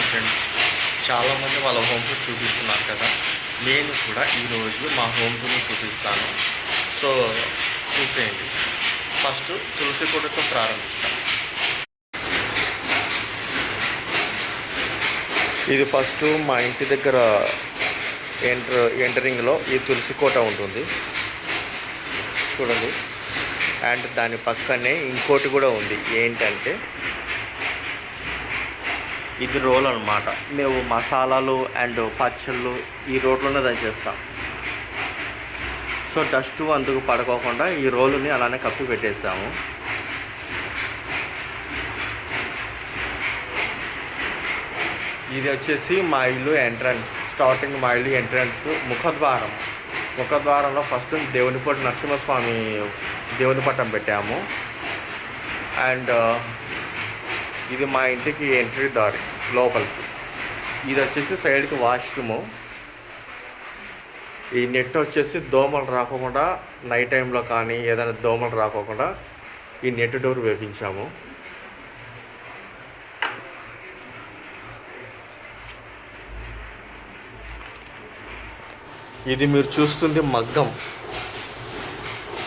Friends, చాలామంది వాళ్ళ home tour చూపిస్తున్నారు కదా. నేను కూడా ఈరోజు మా హోమ్ టూర్ని చూపిస్తాను. సో చూసేయండి. ఫస్ట్ తులసి కోటతో ప్రారంభిస్తాను. ఇది ఫస్ట్ మా ఇంటి దగ్గర ఎంటరింగ్లో ఈ తులసి కోట ఉంటుంది చూడండి. అండ్ దాని పక్కనే ఇంకోటి కూడా ఉంది. ఏంటంటే ఇది రోల్ అనమాట. మేము మసాలాలు అండ్ పచ్చళ్ళు ఈ రోడ్లోనే దంచేస్తాం. సో డస్ట్ అందుకు పడుకోకుండా ఈ రోలుని అలానే కప్పి పెట్టేసాము. ఇది వచ్చేసి మా ఇల్లు ఎంట్రన్స్. స్టార్టింగ్ మా ఇల్లు ఎంట్రన్స్ ముఖద్వారంలో ఫస్ట్ దేవునిపట్టు నరసింహస్వామి దేవుని పట్టం పెట్టాము. అండ్ ఇది మా ఇంటికి ఎంట్రీ దారి లోపలికి. ఇది వచ్చేసి సైడ్కి వాష్రూము. ఈ నెట్ వచ్చేసి దోమలు రాకోకుండా నైట్ టైంలో కానీ ఏదైనా దోమలు రాకోకుండా ఈ నెట్ డోర్ వేపించాము. ఇది మీరు చూస్తుంది మగ్గం.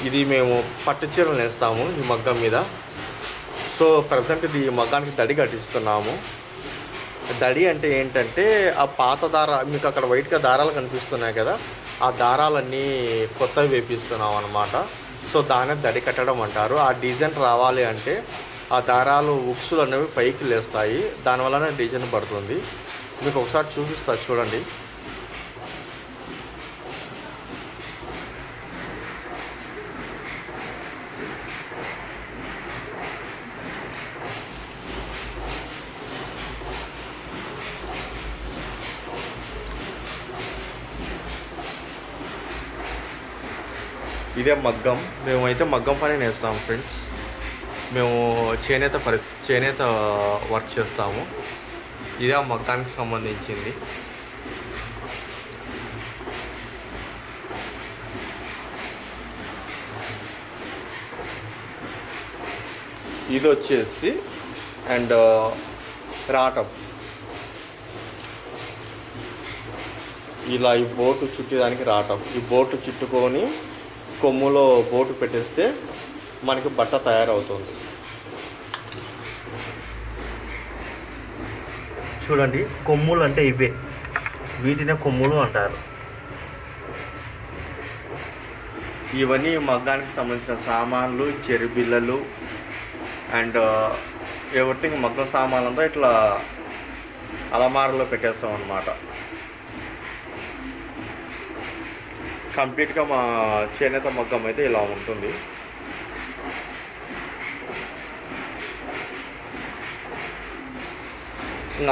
ఇది మేము పట్టు చీరలు నేస్తాము ఈ మగ్గం మీద. సో ప్రజెంట్ ఇది ఈ మగ్గానికి దడి కట్టిస్తున్నాము. దడి అంటే ఏంటంటే ఆ పాత మీకు అక్కడ వైట్గా దారాలు కనిపిస్తున్నాయి కదా, ఆ దారాలన్నీ కొత్తవి వేపిస్తున్నాం అన్నమాట. సో దాన్ని దడి కట్టడం అంటారు. ఆ డిజైన్ రావాలి అంటే ఆ దారాలు ఉక్సులు అనేవి పైకి లేస్తాయి, దానివల్లనే డిజైన్ పడుతుంది. మీకు ఒకసారి చూపిస్తా చూడండి. ఇదే మగ్గం. మేమైతే మగ్గం పని నేస్తాము ఫ్రెండ్స్. మేము చేనేత వర్క్ చేస్తాము. ఇదే ఆ మగ్గానికి సంబంధించింది. ఇది వచ్చేసి అండ్ రాటం. ఇలా ఈ బోటు చుట్టేదానికి రాటం. ఈ బోటు చుట్టుకొని కొమ్ములో బోటు పెట్టేస్తే మనకి బట్ట తయారవుతుంది. చూడండి, కొమ్ములు అంటే ఇవే, వీటినే కొమ్ములు అంటారు. ఇవన్నీ మగ్గానికి సంబంధించిన సామాన్లు, చెరుబిల్లలు అండ్ ఎవ్రీథింగ్. మగ్గం సామాన్లంతా ఇట్లా అలమారలో పెట్టేస్తాం అన్నమాట. కంప్లీట్గా మా చేనేత మగ్గం అయితే ఇలా ఉంటుంది.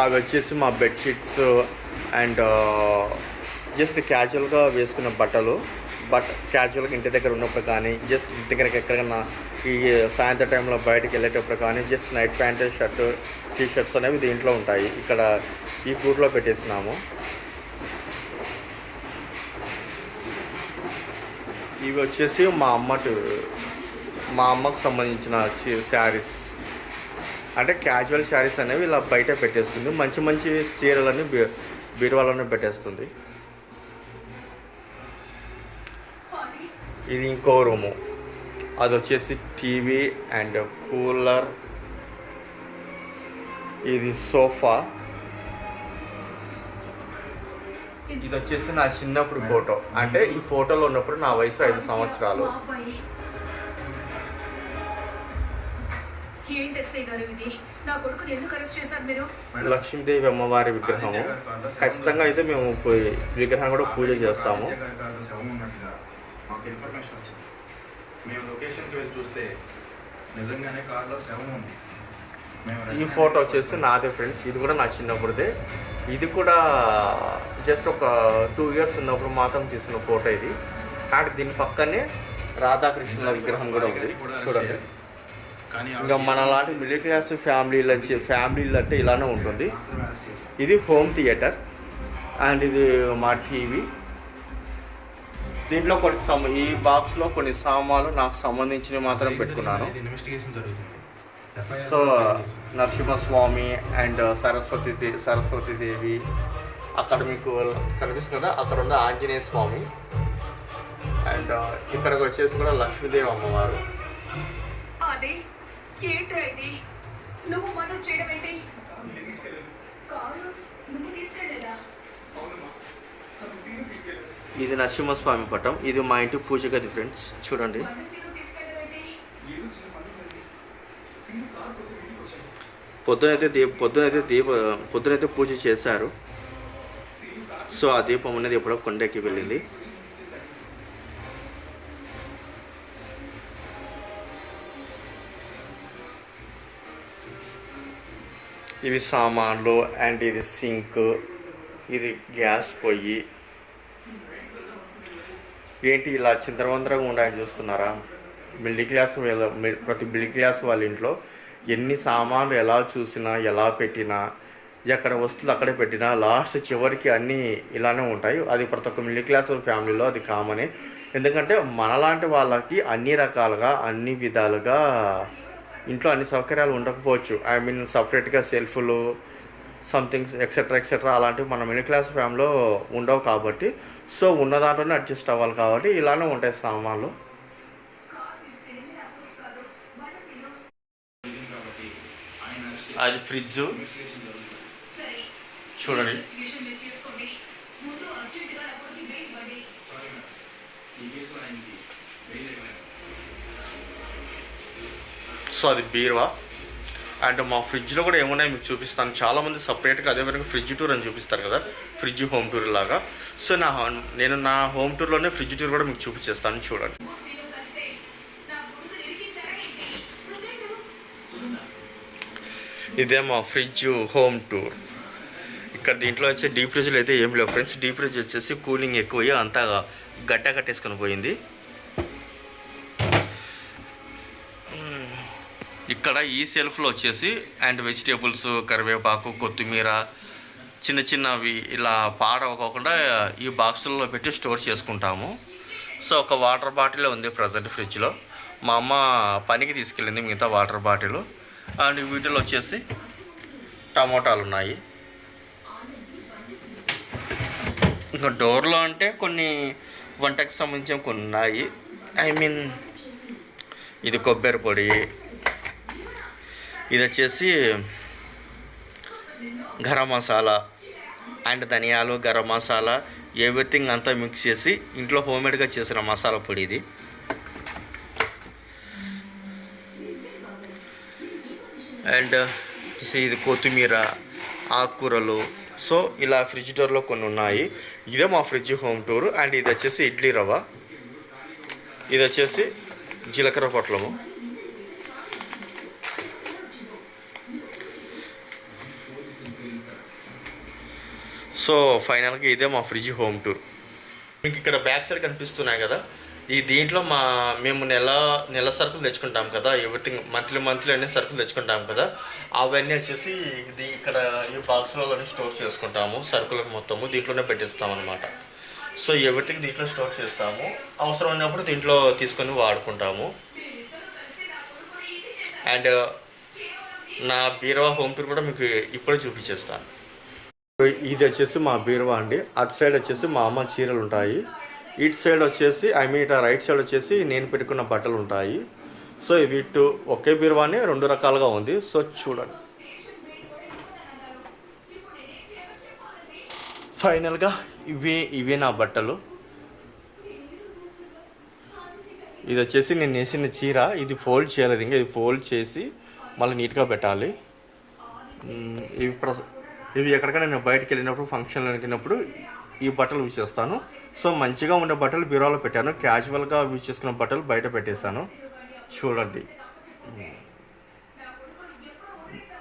అవి వచ్చేసి మా బెడ్షీట్స్ అండ్ జస్ట్ క్యాజువల్గా వేసుకున్న బట్టలు. క్యాజువల్గా ఇంటి దగ్గర ఉన్నప్పుడు కానీ, జస్ట్ ఇంటి దగ్గరికి ఎక్కడికన్నా ఈ సాయంత్రం టైంలో బయటకు వెళ్ళేటప్పుడు కానీ, just night pant shirt T-shirts అనేవి దీంట్లో ఉంటాయి. ఇక్కడ ఈ గూట్లో పెట్టేసినాము. ఇవి వచ్చేసి మా అమ్మకు సంబంధించిన శారీస్. అంటే క్యాజువల్ శారీస్ అనేవి ఇలా బయట పెట్టేస్తుంది. మంచి మంచి చీరలన్నీ బీరువాలోనే పెట్టేస్తుంది. ఇది ఇంకో రూము. అది వచ్చేసి టీవీ అండ్ కూలర్. ఇది సోఫా. ఇది వచ్చేసి నా చిన్నప్పుడు ఫోటో. అంటే ఈ ఫోటోలో ఉన్నప్పుడు నా వయసు 5 సంవత్సరాలు. లక్ష్మీదేవి అమ్మవారి విగ్రహము. ఖచ్చితంగా అయితే మేము విగ్రహం కూడా పూజ చేస్తాము. ఈ ఫోటో వచ్చేసి నాదే ఫ్రెండ్స్. ఇది కూడా నా చిన్నప్పుడుదే. ఇది కూడా జస్ట్ ఒక 2 years ఉన్నప్పుడు మాత్రం తీసిన ఫోటో ఇది. కానీ దీని పక్కనే రాధాకృష్ణ విగ్రహం కూడా ఉంది చూడండి. ఇంకా మన లాంటి మిడిల్ క్లాస్ ఫ్యామిలీలు అంటే ఇలానే ఉంటుంది. ఇది హోమ్ థియేటర్ అండ్ ఇది మా టీవీ. దీంట్లో ఈ బాక్స్లో కొన్ని సామాన్లు నాకు సంబంధించినవి మాత్రం పెట్టుకున్నాను. సో నరసింహస్వామి అండ్ సరస్వతీదేవి అక్కడ మీకు కనిపిస్తుంది కదా, అక్కడ ఉన్న ఆంజనేయ స్వామి అండ్ ఇక్కడికి వచ్చేసి కూడా లక్ష్మీదేవి అమ్మవారు. ఇది నరసింహస్వామి పటం. ఇది మా ఇంటి పూజ గది ఫ్రెండ్స్, చూడండి. పొద్దునైతే పూజ చేశారు. సో ఆ దీపం అనేది ఎప్పుడో కొండకి వెళ్ళింది. ఇవి సామాన్లు అండ్ ఇది సింక్, ఇది గ్యాస్ పొయ్యి. ఏంటి ఇలా చిందరవందరంగా ఉన్నాయని చూస్తున్నారా? ప్రతి మిడిల్ క్లాస్ వాళ్ళ ఇంట్లో ఎన్ని సామాన్లు ఎలా చూసినా, ఎలా పెట్టినా, ఎక్కడ వస్తువులు అక్కడే పెట్టినా లాస్ట్ చివరికి అన్నీ ఇలానే ఉంటాయి. అది ప్రతి ఒక్క మిడిల్ క్లాస్ ఫ్యామిలీలో అది కామనే. ఎందుకంటే మనలాంటి వాళ్ళకి అన్ని రకాలుగా, అన్ని విధాలుగా ఇంట్లో అన్ని సౌకర్యాలు ఉండకపోవచ్చు. సపరేట్గా సెల్ఫ్లు సంథింగ్స్ ఎక్సెట్రా అలాంటివి మన మిడిల్ క్లాస్ ఫ్యామిలీలో ఉండవు కాబట్టి, సో ఉన్న దాంట్లోనే అడ్జస్ట్ అవ్వాలి కాబట్టి ఇలానే ఉంటాయి సామాన్లు. అది ఫ్రిడ్జ్ చూడండి. సో అది బీరువా. అండ్ మా ఫ్రిడ్జ్లో కూడా ఏమున్నాయి మీకు చూపిస్తాను. చాలామంది సపరేట్గా అదేవిధంగా ఫ్రిడ్జ్ టూర్ అని చూపిస్తారు కదా, ఫ్రిడ్జ్ హోమ్ టూర్ లాగా. సో నేను నా హోమ్ టూర్లోనే ఫ్రిడ్జ్ టూర్ కూడా మీకు చూపించేస్తాను, చూడండి. ఇదే మా ఫ్రిడ్జ్ హోమ్ టూర్. ఇక్కడ దీంట్లో వచ్చే డీప్ ఫ్రిడ్జ్లో అయితే ఏం లేవు ఫ్రెండ్స్. డీప్ ఫ్రిడ్జ్ వచ్చేసి కూలింగ్ ఎక్కువయ్యి అంతా గడ్డ కట్టేసుకొని పోయింది. ఇక్కడ ఈ సెల్ఫ్లో వచ్చేసి అండ్ వెజిటేబుల్స్, కరివేపాకు, కొత్తిమీర చిన్నవి ఇలా పాడవకోకుండా ఈ బాక్సుల్లో పెట్టి స్టోర్ చేసుకుంటాము. సో ఒక వాటర్ బాటిల్ ఉంది ప్రజెంట్ ఫ్రిడ్జ్లో. మా అమ్మ పనికి తీసుకెళ్ళింది మిగతా వాటర్ బాటిల్. అండ్ వీటిలో వచ్చేసి టమోటాలు ఉన్నాయి. ఇంకా డోర్లో అంటే కొన్ని వంటకి సంబంధించిన కొన్ని ఉన్నాయి. ఇది కొబ్బరి పొడి, ఇది వచ్చేసి గరం మసాలా అండ్ ధనియాలు, గరం మసాలా ఎవ్రీథింగ్ అంతా మిక్స్ చేసి ఇంట్లో హోమ్మేడ్గా చేసిన మసాలా పొడి ఇది. అండ్ ఇది కొత్తిమీర, ఆకుకూరలు. సో ఇలా ఫ్రిడ్జ్ డోర్లో కొన్ని ఉన్నాయి. ఇదే మా ఫ్రిడ్జ్ హోమ్ టూర్. అండ్ ఇది వచ్చేసి ఇడ్లీ రవ్వ, ఇది వచ్చేసి జీలకర్ర పొట్లము. సో ఫైనల్గా ఇదే మా ఫ్రిడ్జ్ హోమ్ టూర్. మీకు ఇక్కడ బ్యాక్ సైడ్ కనిపిస్తున్నాయి కదా, దీంట్లో మేము నెల సరుకులు తెచ్చుకుంటాం కదా, ఎవ్రీథింగ్ మంత్లీ అన్ని సరుకులు తెచ్చుకుంటాం కదా, అవన్నీ వచ్చేసి ఇది ఇక్కడ ఈ బాక్స్లో స్టోర్ చేసుకుంటాము. సరుకులకు మొత్తము దీంట్లోనే పెట్టిస్తాం అనమాట. సో ఎవ్రీథింగ్ దీంట్లో స్టోర్ చేస్తాము. అవసరం ఉన్నప్పుడు దీంట్లో తీసుకొని వాడుకుంటాము. అండ్ నా బీరువా హోమ్ టూర్ కూడా మీకు ఇప్పుడే చూపించేస్తాను. ఇది వచ్చేసి మా బీరువా అండి. అటు సైడ్ వచ్చేసి మా అమ్మ చీరలు ఉంటాయి. ఇటు సైడ్ వచ్చేసి ఇటు రైట్ సైడ్ వచ్చేసి నేను పెట్టుకున్న బట్టలు ఉంటాయి. సో వీటి ఒకే బీరువాని రెండు రకాలుగా ఉంది. సో చూడండి. ఫైనల్గా ఇవే నా బట్టలు. ఇది వచ్చేసి నేను వేసిన చీర. ఇది ఫోల్డ్ చేయలేదు ఇంకా, ఇది ఫోల్డ్ చేసి మళ్ళీ నీట్గా పెట్టాలి. ఇవి ఎక్కడికైనా నేను బయటకు వెళ్ళినప్పుడు, ఫంక్షన్లో వెళ్ళినప్పుడు ఈ బట్టలు యూజ్ చేస్తాను. సో మంచిగా ఉండే బట్టలు బీరువాలో పెట్టాను. క్యాజువల్గా యూజ్ చేసుకున్న బట్టలు బయట పెట్టేశాను. చూడండి.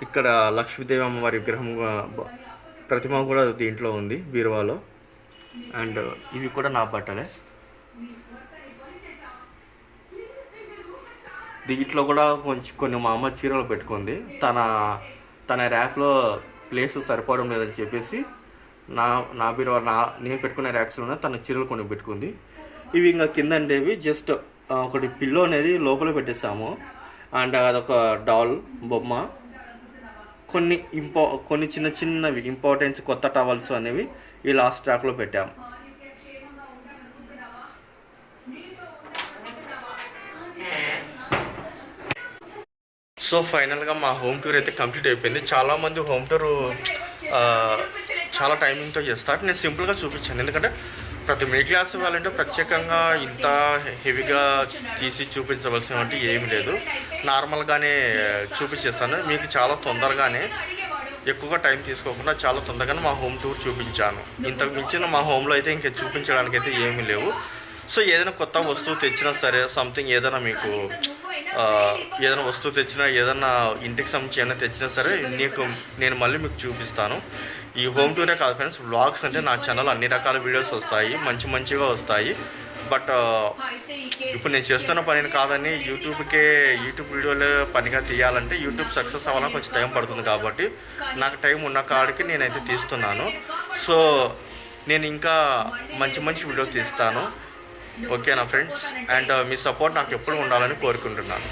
ఇక్కడ లక్ష్మీదేవి అమ్మవారి విగ్రహం ప్రతిమ కూడా దీంట్లో ఉంది బీరువాలో. అండ్ ఇవి కూడా నా బట్టలే. దీంట్లో కూడా కొన్ని మా అమ్మ చీరలు పెట్టుకుంది. తన ర్యాక్లో ప్లేస్ సరిపోవడం లేదని చెప్పేసి నా బీరువా నేను పెట్టుకునే ర్యాక్స్లోనే తన చీరలు కొన్ని పెట్టుకుంది. ఇవి ఇంకా కింద ఉండేవి జస్ట్ ఒకటి పిల్లో అనేది లోపల పెట్టేసాము. అండ్ అదొక డాల్ బొమ్మ, కొన్ని చిన్న చిన్నవి ఇంపార్టెన్స్ కొత్త టవల్స్ అనేవి ఈ లాస్ట్ ట్రాక్లో పెట్టాము. సో ఫైనల్గా మా హోమ్ టూర్ అయితే కంప్లీట్ అయిపోయింది. చాలామంది హోమ్ టూర్ చాలా టైమింగ్తో చేస్తారు. నేను సింపుల్గా చూపించాను, ఎందుకంటే ప్రతి మిడిల్ క్లాస్ వాళ్ళంటే ప్రత్యేకంగా ఇంత హెవీగా తీసి చూపించవలసినటువంటి ఏమీ లేదు. నార్మల్గానే చూపించేస్తాను. మీకు చాలా తొందరగానే, ఎక్కువగా టైం తీసుకోకుండా చాలా తొందరగానే మా హోమ్ టూర్ చూపించాను. ఇంతకు మించిన మా హోమ్లో అయితే ఇంకా చూపించడానికి అయితే ఏమీ లేవు. సో ఏదైనా కొత్త వస్తువు తెచ్చినా సరే, సంథింగ్ ఏదైనా మీకు ఏదైనా వస్తువు తెచ్చినా, ఏదైనా ఇంటికి సంబంధించి ఏదైనా తెచ్చినా సరే నేను మళ్ళీ మీకు చూపిస్తాను. ఈ హోమ్ టూరే కాదు ఫ్రెండ్స్, వ్లాగ్స్ అంటే నా ఛానల్ అన్ని రకాల వీడియోస్ వస్తాయి, మంచిగా వస్తాయి. బట్ ఇప్పుడు నేను చేస్తున్న పనిని కాదని యూట్యూబ్ వీడియోలు పనిగా తీయాలంటే యూట్యూబ్ సక్సెస్ అవ్వాలని కొంచెం టైం పడుతుంది. కాబట్టి నాకు టైం ఉన్న కాడికి నేనైతే తీస్తున్నాను. సో నేను ఇంకా మంచి వీడియోస్ తీస్తాను. ఓకేనా ఫ్రెండ్స్? అండ్ మీ సపోర్ట్ నాకు ఎప్పుడు ఉండాలని కోరుకుంటున్నాను.